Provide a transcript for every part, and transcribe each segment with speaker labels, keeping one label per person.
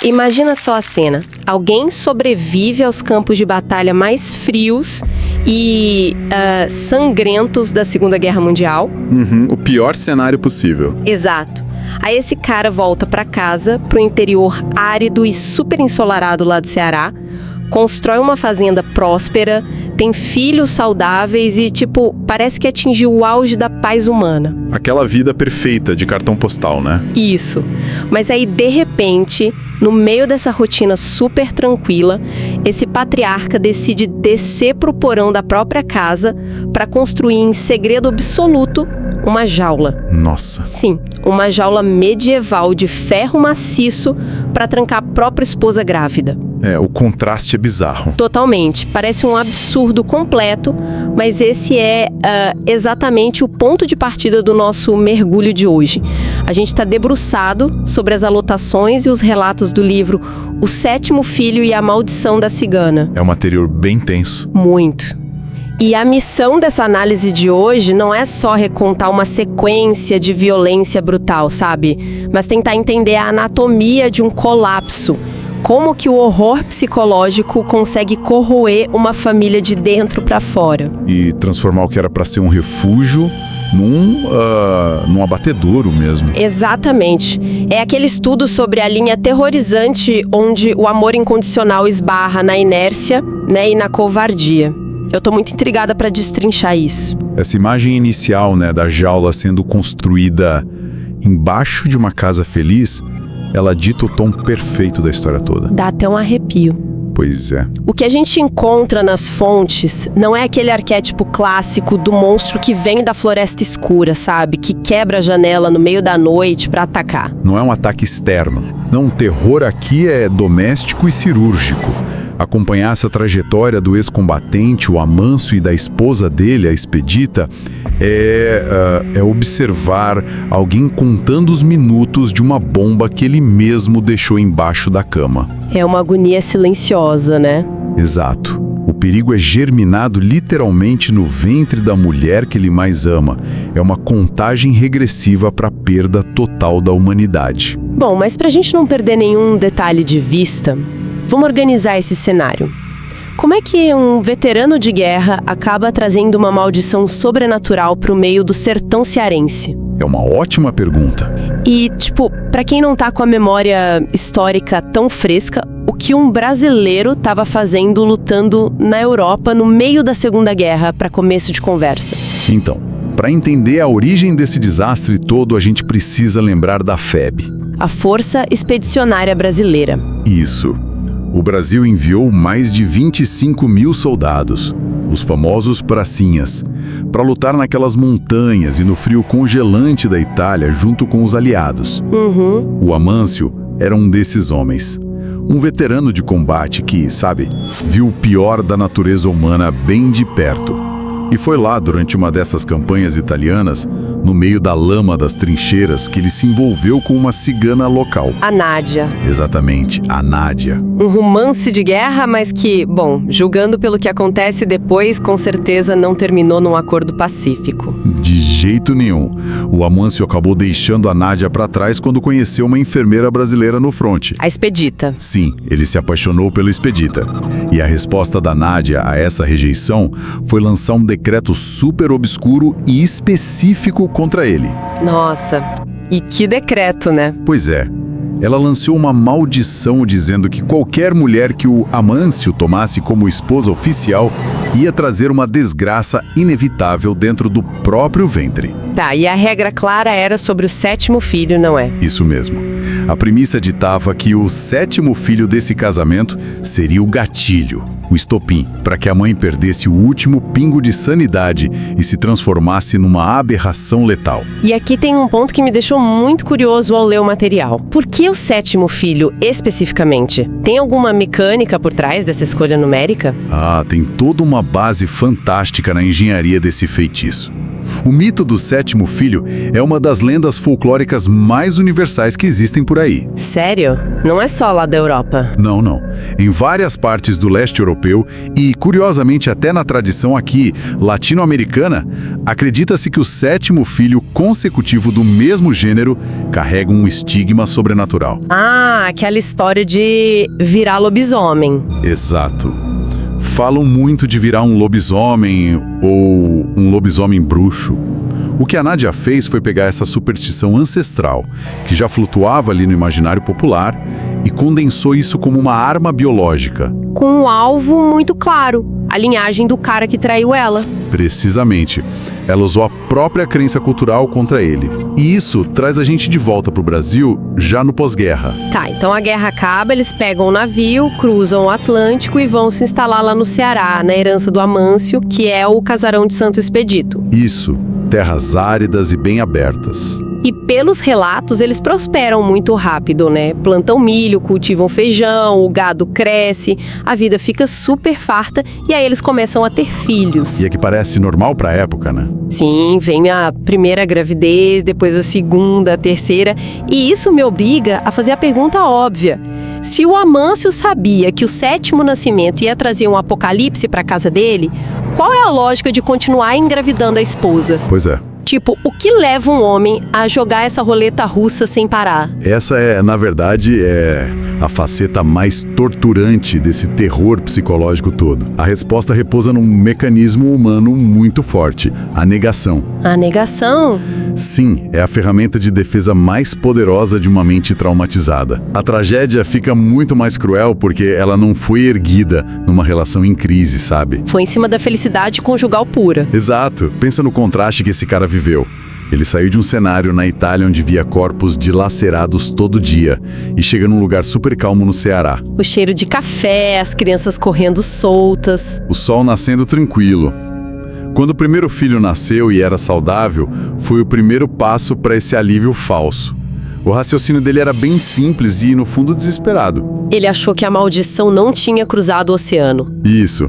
Speaker 1: Imagina só a cena. Alguém sobrevive aos campos de batalha mais frios e sangrentos da Segunda Guerra Mundial.
Speaker 2: O pior cenário possível.
Speaker 1: Exato. Aí esse cara volta pra casa, pro interior árido e super ensolarado lá do Ceará, constrói uma fazenda próspera, tem filhos saudáveis e, parece que atingiu o auge da paz humana.
Speaker 2: Aquela vida perfeita de cartão postal, né?
Speaker 1: Isso. Mas aí, de repente, no meio dessa rotina super tranquila, esse patriarca decide descer pro porão da própria casa para construir em segredo absoluto uma jaula.
Speaker 2: Nossa.
Speaker 1: Sim, uma jaula medieval de ferro maciço para trancar a própria esposa grávida.
Speaker 2: O contraste é bizarro.
Speaker 1: Totalmente. Parece um absurdo completo, mas esse é exatamente o ponto de partida do nosso mergulho de hoje. A gente está debruçado sobre as anotações e os relatos do livro O Sétimo Filho e a Maldição da Cigana.
Speaker 2: É um material bem tenso.
Speaker 1: Muito. E a missão dessa análise de hoje não é só recontar uma sequência de violência brutal, sabe? Mas tentar entender a anatomia de um colapso. Como que o horror psicológico consegue corroer uma família de dentro para fora.
Speaker 2: E transformar o que era para ser um refúgio num abatedouro mesmo.
Speaker 1: Exatamente. É aquele estudo sobre a linha aterrorizante onde o amor incondicional esbarra na inércia, né, e na covardia. Eu tô muito intrigada para destrinchar isso.
Speaker 2: Essa imagem inicial, né, da jaula sendo construída embaixo de uma casa feliz, ela dita o tom perfeito da história toda.
Speaker 1: Dá até um arrepio.
Speaker 2: Pois é.
Speaker 1: O que a gente encontra nas fontes não é aquele arquétipo clássico do monstro que vem da floresta escura, sabe? Que quebra a janela no meio da noite para atacar.
Speaker 2: Não é um ataque externo. Não, o terror aqui é doméstico e cirúrgico. Acompanhar essa trajetória do ex-combatente, o Amâncio, e da esposa dele, a Expedita, é observar alguém contando os minutos de uma bomba que ele mesmo deixou embaixo da cama.
Speaker 1: É uma agonia silenciosa, né?
Speaker 2: Exato. O perigo é germinado literalmente no ventre da mulher que ele mais ama. É uma contagem regressiva para a perda total da humanidade.
Speaker 1: Bom, mas pra gente não perder nenhum detalhe de vista, vamos organizar esse cenário. Como é que um veterano de guerra acaba trazendo uma maldição sobrenatural pro meio do sertão cearense?
Speaker 2: É uma ótima pergunta.
Speaker 1: E, pra quem não tá com a memória histórica tão fresca, o que um brasileiro tava fazendo lutando na Europa no meio da Segunda Guerra, para começo de conversa?
Speaker 2: Então, para entender a origem desse desastre todo, a gente precisa lembrar da FEB.
Speaker 1: A Força Expedicionária Brasileira.
Speaker 2: Isso. O Brasil enviou mais de 25 mil soldados, os famosos pracinhas, para lutar naquelas montanhas e no frio congelante da Itália junto com os aliados. O Amâncio era um desses homens. Um veterano de combate que, viu o pior da natureza humana bem de perto. E foi lá, durante uma dessas campanhas italianas, no meio da lama das trincheiras, que ele se envolveu com uma cigana local.
Speaker 1: A Nádia.
Speaker 2: Exatamente, a Nádia.
Speaker 1: Um romance de guerra, mas que, julgando pelo que acontece depois, com certeza não terminou num acordo pacífico.
Speaker 2: De jeito nenhum. O Amâncio acabou deixando a Nádia para trás quando conheceu uma enfermeira brasileira no fronte.
Speaker 1: A Expedita.
Speaker 2: Sim, ele se apaixonou pela Expedita. E a resposta da Nádia a essa rejeição foi lançar um decreto super obscuro e específico contra ele.
Speaker 1: Nossa, e que decreto, né?
Speaker 2: Pois é. Ela lançou uma maldição dizendo que qualquer mulher que o Amâncio tomasse como esposa oficial ia trazer uma desgraça inevitável dentro do próprio ventre.
Speaker 1: Tá, e a regra clara era sobre o sétimo filho, não é?
Speaker 2: Isso mesmo. A premissa ditava que o sétimo filho desse casamento seria o gatilho, o estopim, para que a mãe perdesse o último pingo de sanidade e se transformasse numa aberração letal.
Speaker 1: E aqui tem um ponto que me deixou muito curioso ao ler o material. Por que o sétimo filho, especificamente? Tem alguma mecânica por trás dessa escolha numérica?
Speaker 2: Tem toda uma base fantástica na engenharia desse feitiço. O mito do sétimo filho é uma das lendas folclóricas mais universais que existem por aí.
Speaker 1: Sério? Não é só lá da Europa?
Speaker 2: Não, não. Em várias partes do leste europeu e, curiosamente, até na tradição aqui latino-americana, acredita-se que o sétimo filho consecutivo do mesmo gênero carrega um estigma sobrenatural.
Speaker 1: Ah, aquela história de virar lobisomem.
Speaker 2: Exato. Falam muito de virar um lobisomem ou um lobisomem bruxo. O que a Nádia fez foi pegar essa superstição ancestral, que já flutuava ali no imaginário popular, e condensou isso como uma arma biológica.
Speaker 1: Com um alvo muito claro, a linhagem do cara que traiu ela.
Speaker 2: Precisamente. Ela usou a própria crença cultural contra ele. E isso traz a gente de volta para o Brasil já no pós-guerra.
Speaker 1: Tá, então a guerra acaba, eles pegam o navio, cruzam o Atlântico e vão se instalar lá no Ceará, na herança do Amâncio, que é o casarão de Santo Expedito.
Speaker 2: Isso, terras áridas e bem abertas.
Speaker 1: E pelos relatos, eles prosperam muito rápido, né? Plantam milho, cultivam feijão, o gado cresce, a vida fica super farta e aí eles começam a ter filhos.
Speaker 2: E é que parece normal pra época, né?
Speaker 1: Sim, vem a primeira gravidez, depois a segunda, a terceira, e isso me obriga a fazer a pergunta óbvia. Se o Amâncio sabia que o sétimo nascimento ia trazer um apocalipse pra casa dele, qual é a lógica de continuar engravidando a esposa?
Speaker 2: Pois é.
Speaker 1: Tipo, o que leva um homem a jogar essa roleta russa sem parar?
Speaker 2: Essa na verdade, a faceta mais torturante desse terror psicológico todo. A resposta repousa num mecanismo humano muito forte, a negação.
Speaker 1: A negação?
Speaker 2: Sim, é a ferramenta de defesa mais poderosa de uma mente traumatizada. A tragédia fica muito mais cruel porque ela não foi erguida numa relação em crise, sabe?
Speaker 1: Foi em cima da felicidade conjugal pura.
Speaker 2: Exato. Pensa no contraste que esse cara viveu. Ele saiu de um cenário na Itália onde via corpos dilacerados todo dia e chega num lugar super calmo no Ceará.
Speaker 1: O cheiro de café, as crianças correndo soltas.
Speaker 2: O sol nascendo tranquilo. Quando o primeiro filho nasceu e era saudável, foi o primeiro passo para esse alívio falso. O raciocínio dele era bem simples e, no fundo, desesperado.
Speaker 1: Ele achou que a maldição não tinha cruzado o oceano.
Speaker 2: Isso.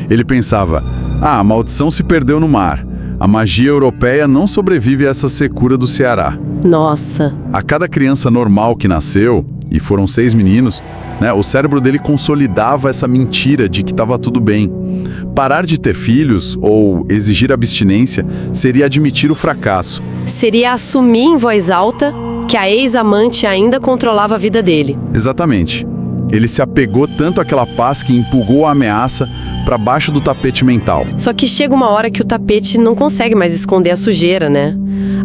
Speaker 2: Ele pensava, a maldição se perdeu no mar. A magia europeia não sobrevive a essa secura do Ceará.
Speaker 1: Nossa.
Speaker 2: A cada criança normal que nasceu, e foram 6 meninos, né, o cérebro dele consolidava essa mentira de que estava tudo bem. Parar de ter filhos ou exigir abstinência seria admitir o fracasso.
Speaker 1: Seria assumir em voz alta que a ex-amante ainda controlava a vida dele.
Speaker 2: Exatamente. Ele se apegou tanto àquela paz que empurrou a ameaça para baixo do tapete mental.
Speaker 1: Só que chega uma hora que o tapete não consegue mais esconder a sujeira, né?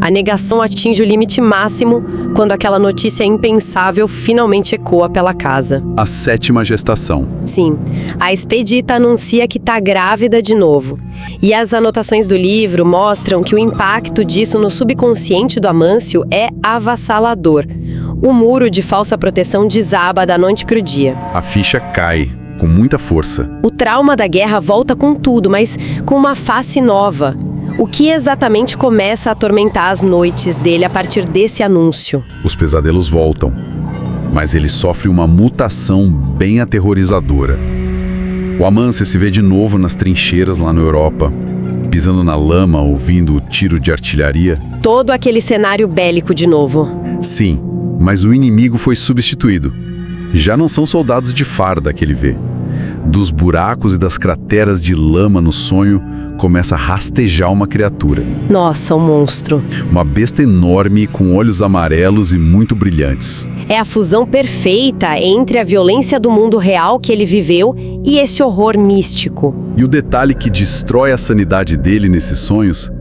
Speaker 1: A negação atinge o limite máximo quando aquela notícia impensável finalmente ecoa pela casa.
Speaker 2: A 7ª gestação.
Speaker 1: Sim, a Expedita anuncia que tá grávida de novo. E as anotações do livro mostram que o impacto disso no subconsciente do Amâncio é avassalador. O muro de falsa proteção desaba da noite pro dia.
Speaker 2: A ficha cai, com muita força.
Speaker 1: O trauma da guerra volta com tudo, mas com uma face nova. O que exatamente começa a atormentar as noites dele a partir desse anúncio?
Speaker 2: Os pesadelos voltam, mas ele sofre uma mutação bem aterrorizadora. O Amâncio se vê de novo nas trincheiras lá na Europa, pisando na lama, ouvindo o tiro de artilharia.
Speaker 1: Todo aquele cenário bélico de novo.
Speaker 2: Sim, mas o inimigo foi substituído. Já não são soldados de farda que ele vê. Dos buracos e das crateras de lama no sonho, começa a rastejar uma criatura.
Speaker 1: Nossa, um monstro.
Speaker 2: Uma besta enorme com olhos amarelos e muito brilhantes.
Speaker 1: É a fusão perfeita entre a violência do mundo real que ele viveu e esse horror místico.
Speaker 2: E o detalhe que destrói a sanidade dele nesses sonhos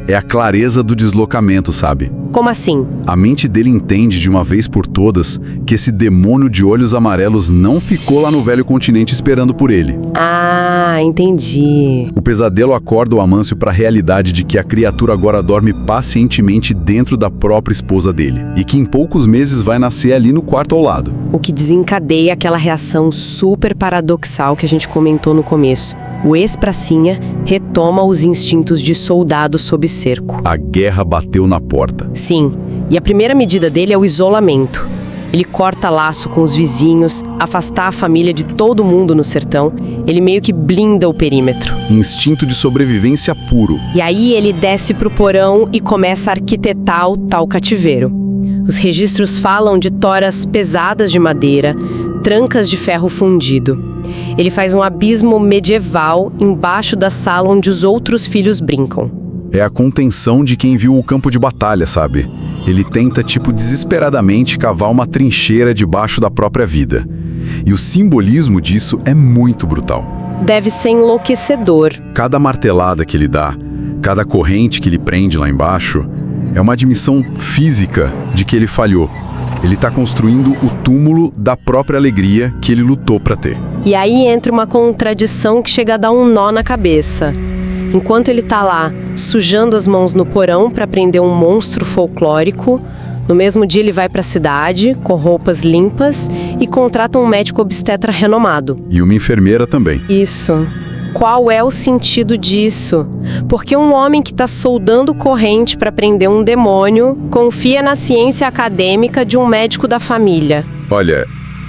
Speaker 2: é a clareza do deslocamento, sabe?
Speaker 1: Como assim?
Speaker 2: A mente dele entende de uma vez por todas que esse demônio de olhos amarelos não ficou lá no velho continente esperando por ele.
Speaker 1: Ah, entendi.
Speaker 2: O pesadelo acorda o Amâncio para a realidade de que a criatura agora dorme pacientemente dentro da própria esposa dele e que em poucos meses vai nascer ali no quarto ao lado.
Speaker 1: O que desencadeia aquela reação super paradoxal que a gente comentou no começo. O ex-pracinha retoma os instintos de soldado sob cerco.
Speaker 2: A guerra bateu na porta.
Speaker 1: Sim, e a primeira medida dele é o isolamento. Ele corta laço com os vizinhos, afastar a família de todo mundo no sertão. Ele meio que blinda o perímetro.
Speaker 2: Instinto de sobrevivência puro.
Speaker 1: E aí ele desce pro porão e começa a arquitetar o tal cativeiro. Os registros falam de toras pesadas de madeira, trancas de ferro fundido. Ele faz um abismo medieval embaixo da sala onde os outros filhos brincam.
Speaker 2: É a contenção de quem viu o campo de batalha, sabe? Ele tenta, desesperadamente cavar uma trincheira debaixo da própria vida. E o simbolismo disso é muito brutal.
Speaker 1: Deve ser enlouquecedor.
Speaker 2: Cada martelada que ele dá, cada corrente que ele prende lá embaixo, é uma admissão física de que ele falhou. Ele está construindo o túmulo da própria alegria que ele lutou para ter.
Speaker 1: E aí entra uma contradição que chega a dar um nó na cabeça. Enquanto ele tá lá, sujando as mãos no porão para prender um monstro folclórico, no mesmo dia ele vai para a cidade, com roupas limpas, e contrata um médico obstetra renomado.
Speaker 2: E uma enfermeira também.
Speaker 1: Isso. Qual é o sentido disso? Porque um homem que está soldando corrente para prender um demônio confia na ciência acadêmica de um médico da família.
Speaker 2: Olha,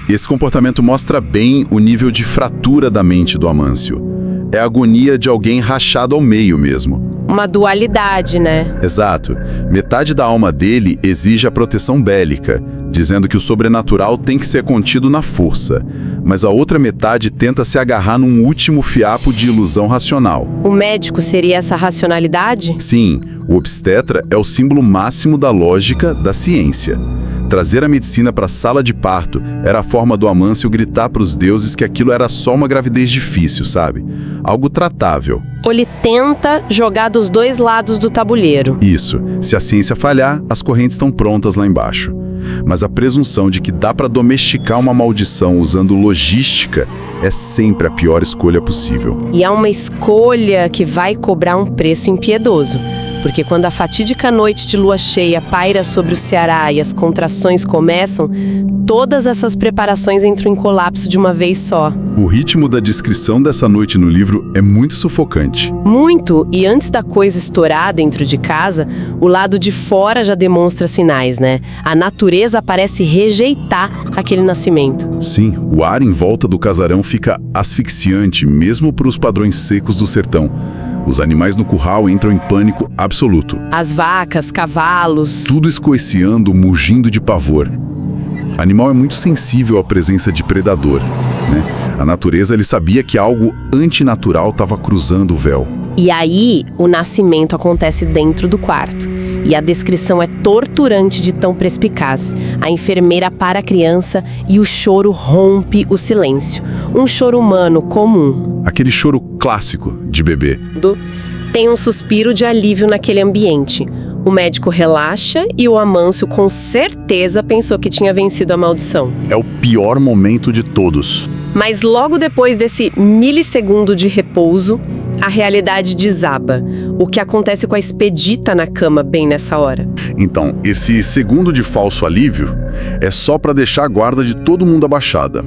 Speaker 2: esse comportamento mostra bem o nível de fratura da mente do Amâncio. É a agonia de alguém rachado ao meio mesmo.
Speaker 1: Uma dualidade, né?
Speaker 2: Exato. Metade da alma dele exige a proteção bélica, dizendo que o sobrenatural tem que ser contido na força. Mas a outra metade tenta se agarrar num último fiapo de ilusão racional.
Speaker 1: O médico seria essa racionalidade?
Speaker 2: Sim, o obstetra é o símbolo máximo da lógica da ciência. Trazer a medicina para a sala de parto era a forma do Amâncio gritar para os deuses que aquilo era só uma gravidez difícil, sabe? Algo tratável.
Speaker 1: Ele tenta jogar dos dois lados do tabuleiro.
Speaker 2: Isso. Se a ciência falhar, as correntes estão prontas lá embaixo. Mas a presunção de que dá para domesticar uma maldição usando logística é sempre a pior escolha possível.
Speaker 1: E é uma escolha que vai cobrar um preço impiedoso. Porque quando a fatídica noite de lua cheia paira sobre o Ceará e as contrações começam, todas essas preparações entram em colapso de uma vez só.
Speaker 2: O ritmo da descrição dessa noite no livro é muito sufocante.
Speaker 1: Muito, e antes da coisa estourar dentro de casa, o lado de fora já demonstra sinais, né? A natureza parece rejeitar aquele nascimento.
Speaker 2: Sim, o ar em volta do casarão fica asfixiante, mesmo para os padrões secos do sertão. Os animais no curral entram em pânico absoluto.
Speaker 1: As vacas, cavalos...
Speaker 2: Tudo escoiciando, mugindo de pavor. O animal é muito sensível à presença de predador, né? A natureza, ele sabia que algo antinatural estava cruzando o véu.
Speaker 1: E aí, o nascimento acontece dentro do quarto. E a descrição é torturante de tão perspicaz. A enfermeira para a criança e o choro rompe o silêncio. Um choro humano comum.
Speaker 2: Aquele choro clássico de bebê.
Speaker 1: Tem um suspiro de alívio naquele ambiente. O médico relaxa e o Amâncio com certeza pensou que tinha vencido a maldição.
Speaker 2: É o pior momento de todos.
Speaker 1: Mas logo depois desse milissegundo de repouso, a realidade desaba. O que acontece com a Expedita na cama bem nessa hora?
Speaker 2: Então, esse segundo de falso alívio é só para deixar a guarda de todo mundo abaixada.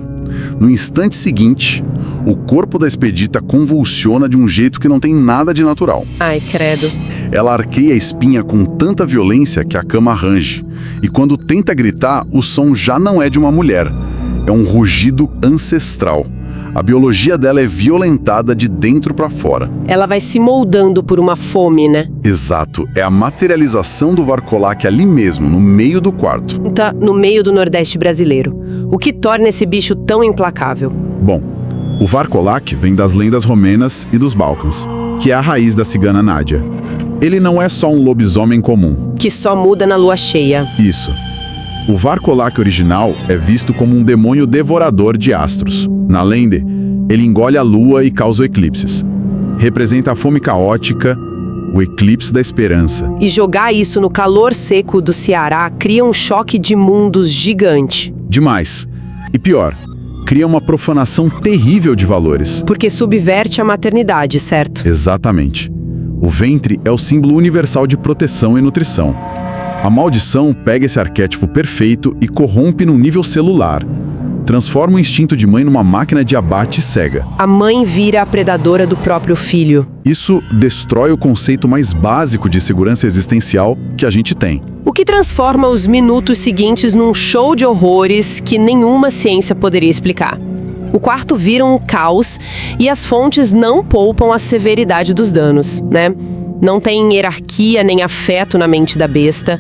Speaker 2: No instante seguinte, o corpo da Expedita convulsiona de um jeito que não tem nada de natural.
Speaker 1: Ai, credo.
Speaker 2: Ela arqueia a espinha com tanta violência que a cama range. E quando tenta gritar, o som já não é de uma mulher. É um rugido ancestral. A biologia dela é violentada de dentro para fora.
Speaker 1: Ela vai se moldando por uma fome, né?
Speaker 2: Exato. É a materialização do Varcolac ali mesmo, no meio do quarto.
Speaker 1: Tá no meio do Nordeste brasileiro. O que torna esse bicho tão implacável?
Speaker 2: Bom, o Varcolac vem das lendas romenas e dos Balcãs, que é a raiz da cigana Nádia. Ele não é só um lobisomem comum.
Speaker 1: Que só muda na lua cheia.
Speaker 2: Isso. O Varcolac original é visto como um demônio devorador de astros. Na lenda, ele engole a lua e causa eclipses. Representa a fome caótica, o eclipse da esperança.
Speaker 1: E jogar isso no calor seco do Ceará cria um choque de mundos gigante.
Speaker 2: Demais. E pior, cria uma profanação terrível de valores.
Speaker 1: Porque subverte a maternidade, certo?
Speaker 2: Exatamente. O ventre é o símbolo universal de proteção e nutrição. A maldição pega esse arquétipo perfeito e corrompe no nível celular. transforma o instinto de mãe numa máquina de abate cega.
Speaker 1: A mãe vira a predadora do próprio filho.
Speaker 2: Isso destrói o conceito mais básico de segurança existencial que a gente tem.
Speaker 1: O que transforma os minutos seguintes num show de horrores que nenhuma ciência poderia explicar. O quarto vira um caos e as fontes não poupam a severidade dos danos, né? Não tem hierarquia nem afeto na mente da besta.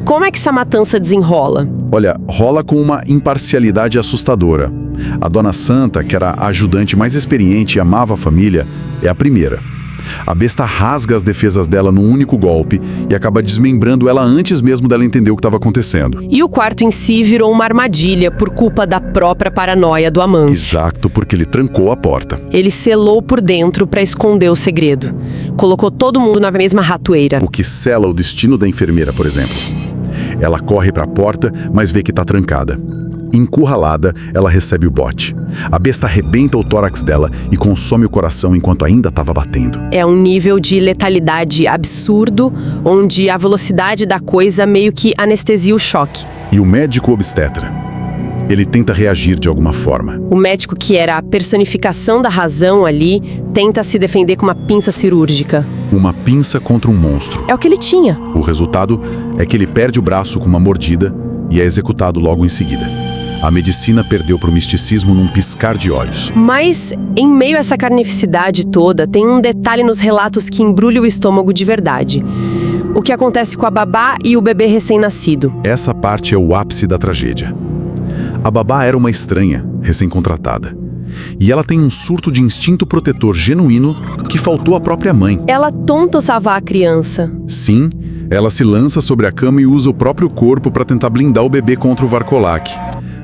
Speaker 1: Como é que essa matança desenrola?
Speaker 2: Olha, rola com uma imparcialidade assustadora. A Dona Santa, que era a ajudante mais experiente e amava a família, é a primeira. A besta rasga as defesas dela num único golpe e acaba desmembrando ela antes mesmo dela entender o que estava acontecendo.
Speaker 1: E o quarto em si virou uma armadilha por culpa da própria paranoia do amante.
Speaker 2: Exato, porque ele trancou a porta.
Speaker 1: Ele selou por dentro para esconder o segredo. Colocou todo mundo na mesma ratoeira.
Speaker 2: O que sela o destino da enfermeira, por exemplo. Ela corre para a porta, mas vê que está trancada. Encurralada, ela recebe o bote. A besta arrebenta o tórax dela e consome o coração enquanto ainda estava batendo.
Speaker 1: É um nível de letalidade absurdo, onde a velocidade da coisa meio que anestesia o choque.
Speaker 2: E o médico obstetra? Ele tenta reagir de alguma forma.
Speaker 1: O médico, que era a personificação da razão ali, tenta se defender com uma pinça cirúrgica.
Speaker 2: Uma pinça contra um monstro.
Speaker 1: É o que ele tinha.
Speaker 2: O resultado é que ele perde o braço com uma mordida e é executado logo em seguida. A medicina perdeu para o misticismo num piscar de olhos.
Speaker 1: Mas, em meio a essa carnificidade toda, tem um detalhe nos relatos que embrulha o estômago de verdade. O que acontece com a babá e o bebê recém-nascido.
Speaker 2: Essa parte é o ápice da tragédia. A babá era uma estranha, recém-contratada. E ela tem um surto de instinto protetor genuíno que faltou à própria mãe.
Speaker 1: Ela tonta salvar a criança.
Speaker 2: Sim, ela se lança sobre a cama e usa o próprio corpo para tentar blindar o bebê contra o Varcolac.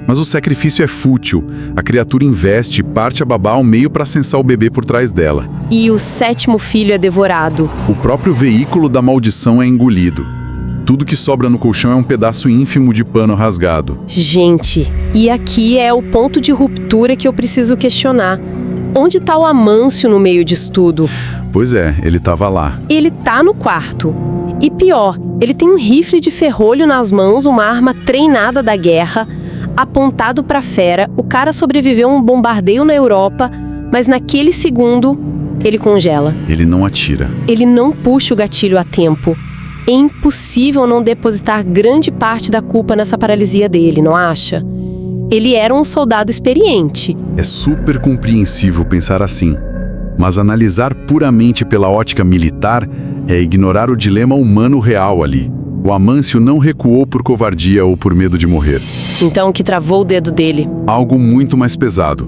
Speaker 2: Mas o sacrifício é fútil. A criatura investe e parte a babá ao meio para censar o bebê por trás dela.
Speaker 1: E o 7º filho é devorado.
Speaker 2: O próprio veículo da maldição é engolido. Tudo que sobra no colchão é um pedaço ínfimo de pano rasgado.
Speaker 1: Gente, e aqui é o ponto de ruptura que eu preciso questionar. Onde tá o Amâncio no meio disso tudo?
Speaker 2: Pois é, ele estava lá.
Speaker 1: Ele tá no quarto. E pior, ele tem um rifle de ferrolho nas mãos, uma arma treinada da guerra, apontado pra fera. O cara sobreviveu a um bombardeio na Europa, mas naquele segundo, ele congela.
Speaker 2: Ele não atira.
Speaker 1: Ele não puxa o gatilho a tempo. É impossível não depositar grande parte da culpa nessa paralisia dele, não acha? Ele era um soldado experiente.
Speaker 2: É super compreensível pensar assim. Mas analisar puramente pela ótica militar é ignorar o dilema humano real ali. O Amâncio não recuou por covardia ou por medo de morrer.
Speaker 1: Então, o que travou o dedo dele?
Speaker 2: Algo muito mais pesado.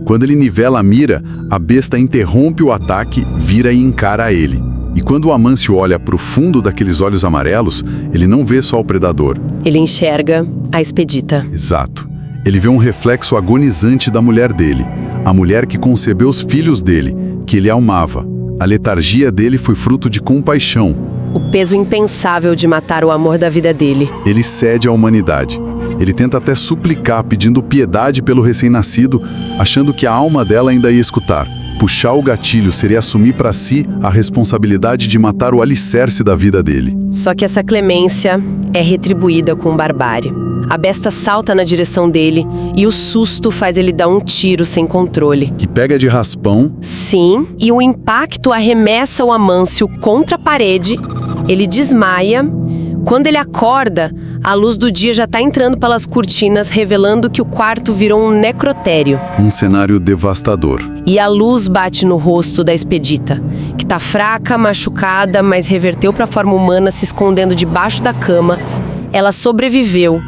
Speaker 2: Quando ele nivela a mira, a besta interrompe o ataque, vira e encara ele. E quando o Amâncio olha para o fundo daqueles olhos amarelos, ele não vê só o predador.
Speaker 1: Ele enxerga a Expedita.
Speaker 2: Exato. Ele vê um reflexo agonizante da mulher dele. A mulher que concebeu os filhos dele, que ele amava. A letargia dele foi fruto de compaixão.
Speaker 1: O peso impensável de matar o amor da vida dele.
Speaker 2: Ele cede à humanidade. Ele tenta até suplicar, pedindo piedade pelo recém-nascido, achando que a alma dela ainda ia escutar. Puxar o gatilho seria assumir para si a responsabilidade de matar o alicerce da vida dele.
Speaker 1: Só que essa clemência é retribuída com barbárie. A besta salta na direção dele e o susto faz ele dar um tiro sem controle.
Speaker 2: Que pega de raspão.
Speaker 1: Sim, e o impacto arremessa o Amâncio contra a parede. Ele desmaia. Quando ele acorda, a luz do dia já está entrando pelas cortinas, revelando que o quarto virou um necrotério.
Speaker 2: Um cenário devastador.
Speaker 1: E a luz bate no rosto da Expedita, que tá fraca, machucada, mas reverteu para a forma humana, se escondendo debaixo da cama. Ela sobreviveu.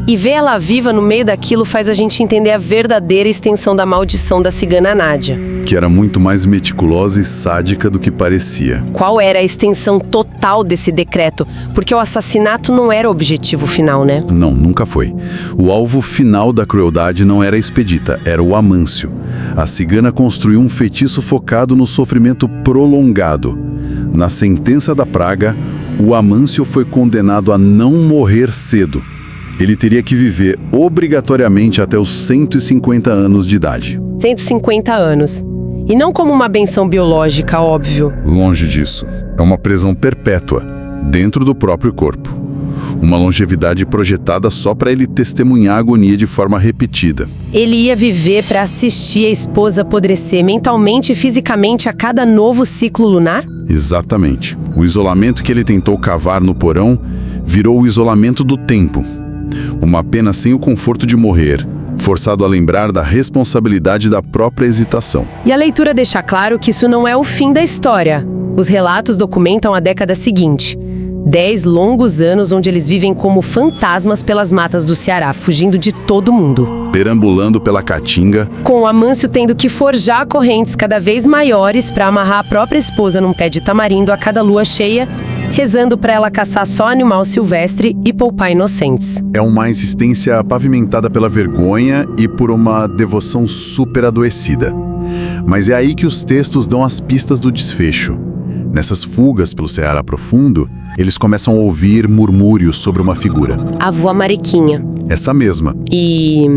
Speaker 1: E ver ela viva no meio daquilo faz a gente entender a verdadeira extensão da maldição da cigana Nádia.
Speaker 2: Que era muito mais meticulosa e sádica do que parecia.
Speaker 1: Qual era a extensão total desse decreto? Porque o assassinato não era o objetivo final, né?
Speaker 2: Não, nunca foi. O alvo final da crueldade não era a Expedita, era o Amâncio. A cigana construiu um feitiço focado no sofrimento prolongado. Na sentença da praga, o Amâncio foi condenado a não morrer cedo. Ele teria que viver obrigatoriamente até os 150 anos de idade.
Speaker 1: 150 anos. E não como uma benção biológica, óbvio.
Speaker 2: Longe disso. É uma prisão perpétua, dentro do próprio corpo. Uma longevidade projetada só para ele testemunhar a agonia de forma repetida.
Speaker 1: Ele ia viver para assistir a esposa apodrecer mentalmente e fisicamente a cada novo ciclo lunar?
Speaker 2: Exatamente. O isolamento que ele tentou cavar no porão virou o isolamento do tempo. Uma pena sem o conforto de morrer, forçado a lembrar da responsabilidade da própria hesitação.
Speaker 1: E a leitura deixa claro que isso não é o fim da história. Os relatos documentam a década seguinte. 10 longos anos onde eles vivem como fantasmas pelas matas do Ceará, fugindo de todo mundo.
Speaker 2: Perambulando pela caatinga,
Speaker 1: Com o Amâncio tendo que forjar correntes cada vez maiores para amarrar a própria esposa num pé de tamarindo a cada lua cheia, rezando para ela caçar só animal silvestre e poupar inocentes.
Speaker 2: é uma existência pavimentada pela vergonha e por uma devoção super adoecida. Mas é aí que os textos dão as pistas do desfecho. Nessas fugas pelo Ceará profundo, eles começam a ouvir murmúrios sobre uma figura.
Speaker 1: A avó Mariquinha.
Speaker 2: Essa mesma.
Speaker 1: E,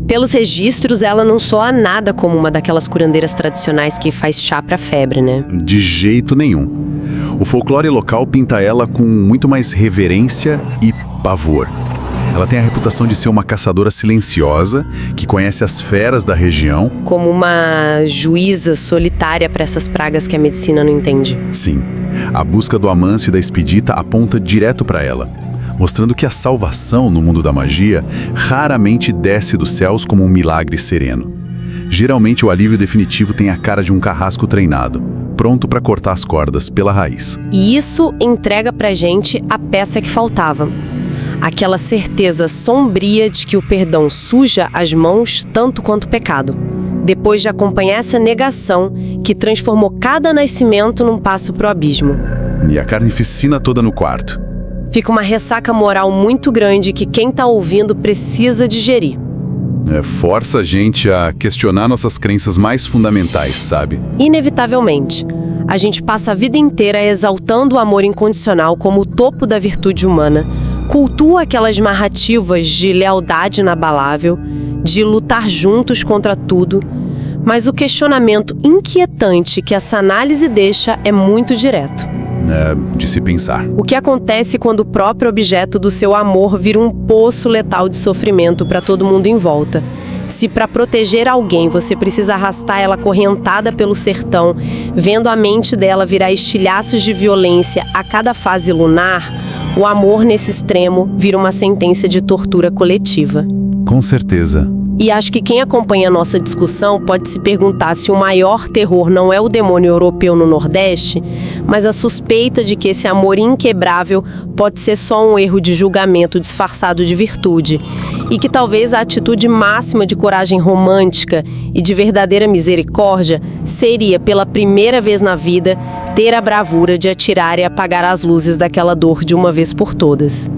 Speaker 1: pelos registros, ela não soa nada como uma daquelas curandeiras tradicionais que faz chá pra febre, né?
Speaker 2: De jeito nenhum. O folclore local pinta ela com muito mais reverência e pavor. Ela tem a reputação de ser uma caçadora silenciosa, que conhece as feras da região.
Speaker 1: Como uma juíza solitária para essas pragas que a medicina não entende.
Speaker 2: Sim, a busca do Amâncio e da Expedita aponta direto para ela, mostrando que a salvação no mundo da magia raramente desce dos céus como um milagre sereno. Geralmente o alívio definitivo tem a cara de um carrasco treinado, pronto para cortar as cordas pela raiz.
Speaker 1: E isso entrega pra gente a peça que faltava. Aquela certeza sombria de que o perdão suja as mãos tanto quanto o pecado. Depois de acompanhar essa negação que transformou cada nascimento num passo pro abismo.
Speaker 2: E a carnificina toda no quarto.
Speaker 1: Fica uma ressaca moral muito grande que quem tá ouvindo precisa digerir.
Speaker 2: Força a gente a questionar nossas crenças mais fundamentais, sabe?
Speaker 1: Inevitavelmente, a gente passa a vida inteira exaltando o amor incondicional como o topo da virtude humana, cultua aquelas narrativas de lealdade inabalável, de lutar juntos contra tudo, mas o questionamento inquietante que essa análise deixa é muito direto.
Speaker 2: De se pensar.
Speaker 1: O que acontece quando o próprio objeto do seu amor vira um poço letal de sofrimento para todo mundo em volta? Se para proteger alguém você precisa arrastar ela acorrentada pelo sertão, vendo a mente dela virar estilhaços de violência a cada fase lunar, o amor nesse extremo vira uma sentença de tortura coletiva.
Speaker 2: Com certeza.
Speaker 1: E acho que quem acompanha a nossa discussão pode se perguntar se o maior terror não é o demônio europeu no Nordeste, mas a suspeita de que esse amor inquebrável pode ser só um erro de julgamento disfarçado de virtude, e que talvez a atitude máxima de coragem romântica e de verdadeira misericórdia seria, pela primeira vez na vida, ter a bravura de atirar e apagar as luzes daquela dor de uma vez por todas.